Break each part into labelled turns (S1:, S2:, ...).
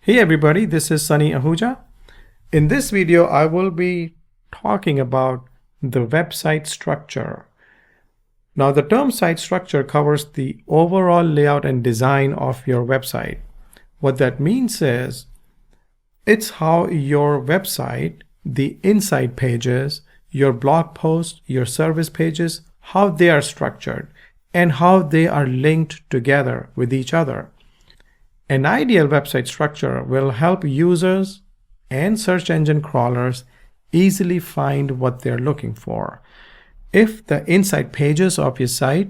S1: Hey everybody, this is Sonny Ahuja. In this video, I will be talking about the website structure. Now, the term site structure covers the overall layout and design of your website. What that means is, it's how your website, the inside pages, your blog posts, your service pages, how they are structured and how they are linked together with each other. An ideal website structure will help users and search engine crawlers easily find what they're looking for. If the inside pages of your site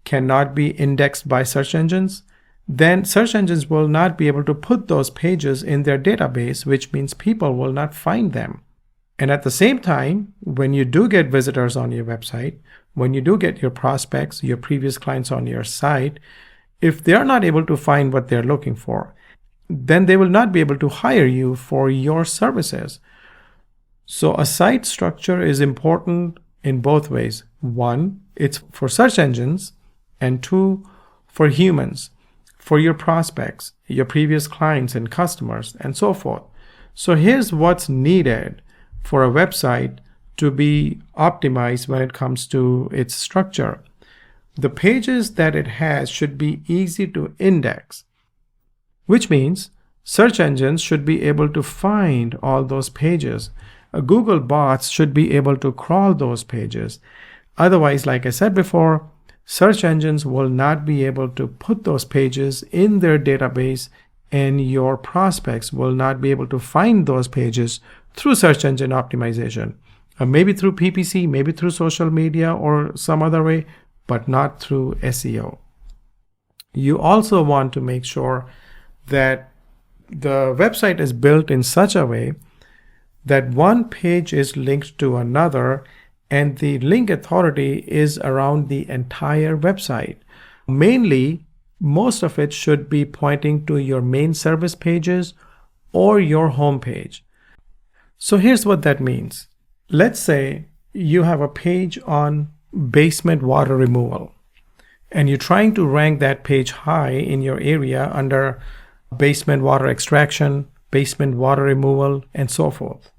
S1: cannot be indexed by search engines, then search engines will not be able to put those pages in their database, which means people will not find them. And at the same time, when you do get visitors on your website, when you do get your prospects, your previous clients on your site, if they are not able to find what they're looking for, then they will not be able to hire you for your services. So a site structure is important in both ways. One, it's for search engines, and two, for humans, for your prospects, your previous clients and customers, and so forth. So here's what's needed for a website to be optimized when it comes to its structure. The pages that it has should be easy to index, which means search engines should be able to find all those pages. Google bots should be able to crawl those pages. Otherwise, like I said before, search engines will not be able to put those pages in their database, and your prospects will not be able to find those pages through search engine optimization. Maybe through PPC, maybe through social media or some other way, but not through SEO. You also want to make sure that the website is built in such a way that one page is linked to another and the link authority is around the entire website. Mainly, most of it should be pointing to your main service pages or your home page. So here's what that means. Let's say you have a page on basement water removal, and you're trying to rank that page high in your area under basement water extraction, basement water removal, and so forth.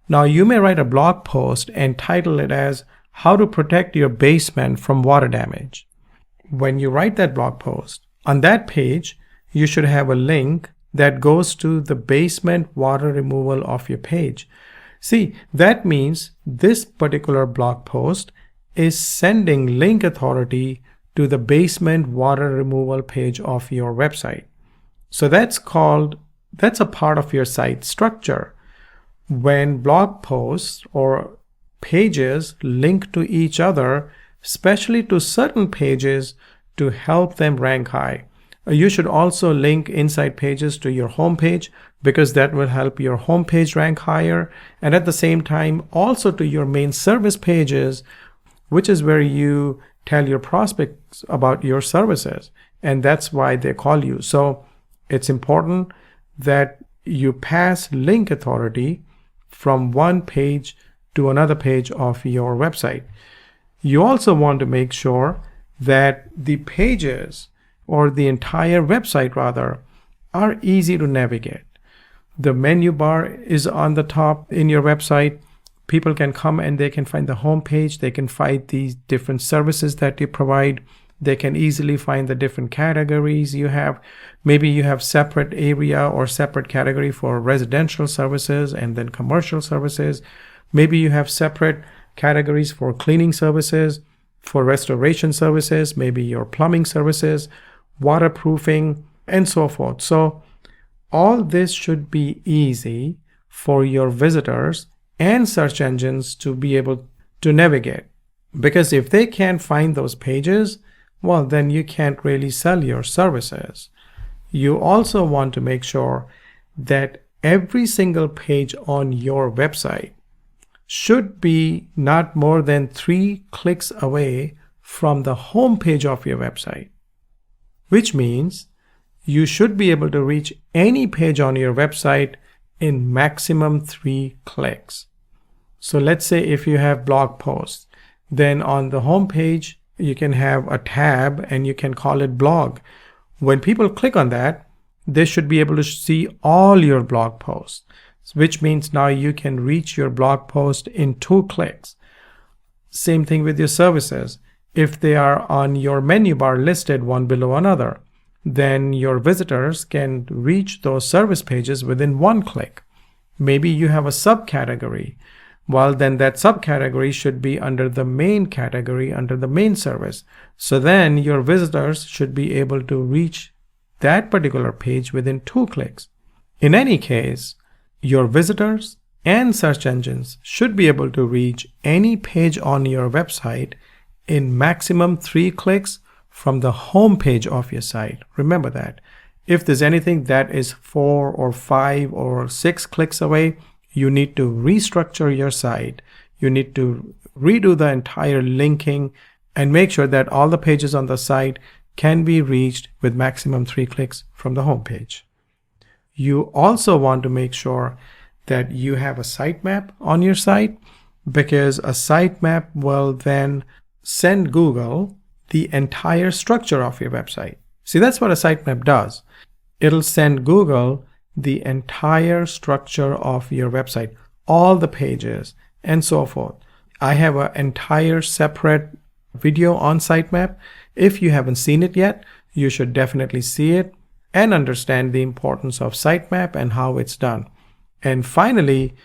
S1: Now you may write a blog post and title it as How to Protect Your Basement from Water Damage. When you write that blog post, on that page you should have a link that goes to the basement water removal of your page. See, that means this particular blog post is sending link authority to the basement water removal page of your website. So that's a part of your site structure. When blog posts or pages link to each other, especially to certain pages to help them rank high. You should also link inside pages to your home page because that will help your home page rank higher, and at the same time also to your main service pages, which is where you tell your prospects about your services, and that's why they call you. So it's important that you pass link authority from one page to another page of your website. You also want to make sure that the pages, or the entire website rather, are easy to navigate. The menu bar is on the top in your website. People can come and they can find the home page. They can find these different services that you provide. They can easily find the different categories you have. Maybe you have separate area or separate category for residential services and then commercial services. Maybe you have separate categories for cleaning services, for restoration services, maybe your plumbing services, waterproofing, and so forth. So all this should be easy for your visitors and search engines to be able to navigate. Because if they can't find those pages, well, then you can't really sell your services. You also want to make sure that every single page on your website should be not more than 3 clicks away from the home page of your website, which means you should be able to reach any page on your website in maximum 3 clicks. So let's say if you have blog posts, then on the home page you can have a tab and you can call it blog. When people click on that, they should be able to see all your blog posts, which means now you can reach your blog post in 2 clicks. Same thing with your services. If they are on your menu bar listed one below another, then your visitors can reach those service pages within 1 click. Maybe you have a subcategory. Well, then that subcategory should be under the main category, under the main service. So then your visitors should be able to reach that particular page within 2 clicks. In any case, your visitors and search engines should be able to reach any page on your website in maximum 3 clicks from the home page of your site. Remember that. If there's anything that is 4 or 5 or 6 clicks away, you need to restructure your site. You need to redo the entire linking and make sure that all the pages on the site can be reached with maximum 3 clicks from the home page. You also want to make sure that you have a sitemap on your site, because a sitemap will then send Google the entire structure of your website. See, that's what a sitemap does. It'll send Google the entire structure of your website, all the pages, and so forth. I have an entire separate video on sitemap. If you haven't seen it yet, you should definitely see it and understand the importance of sitemap and how it's done. And finally,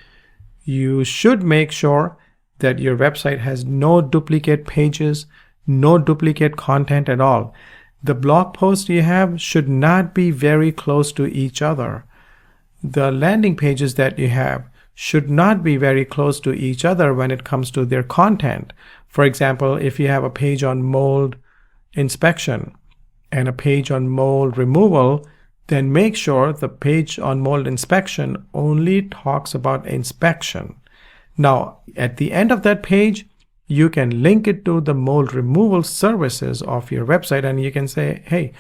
S1: you should make sure that your website has no duplicate pages, no duplicate content at all. The blog posts you have should not be very close to each other. The landing pages that you have should not be very close to each other when it comes to their content. For example, if you have a page on mold inspection and a page on mold removal, then make sure the page on mold inspection only talks about inspection. Now, at the end of that page, you can link it to the mold removal services of your website, and you can say, hey,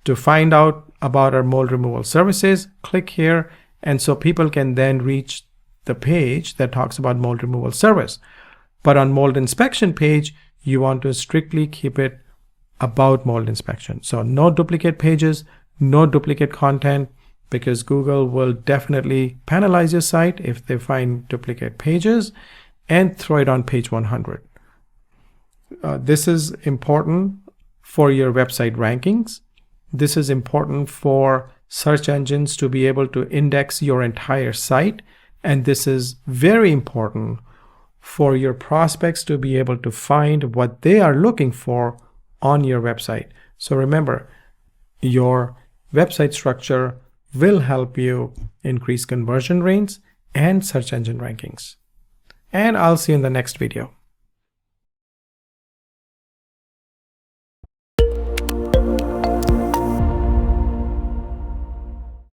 S1: to find out about our mold removal services, click here. And so people can then reach the page that talks about mold removal service. But on mold inspection page, you want to strictly keep it about mold inspection. So no duplicate pages, no duplicate content, because Google will definitely penalize your site if they find duplicate pages and throw it on page 100. This is important for your website rankings. This is important for search engines to be able to index your entire site. And this is very important for your prospects to be able to find what they are looking for on your website. So remember, your website structure will help you increase conversion rates and search engine rankings. And I'll see you in the next video.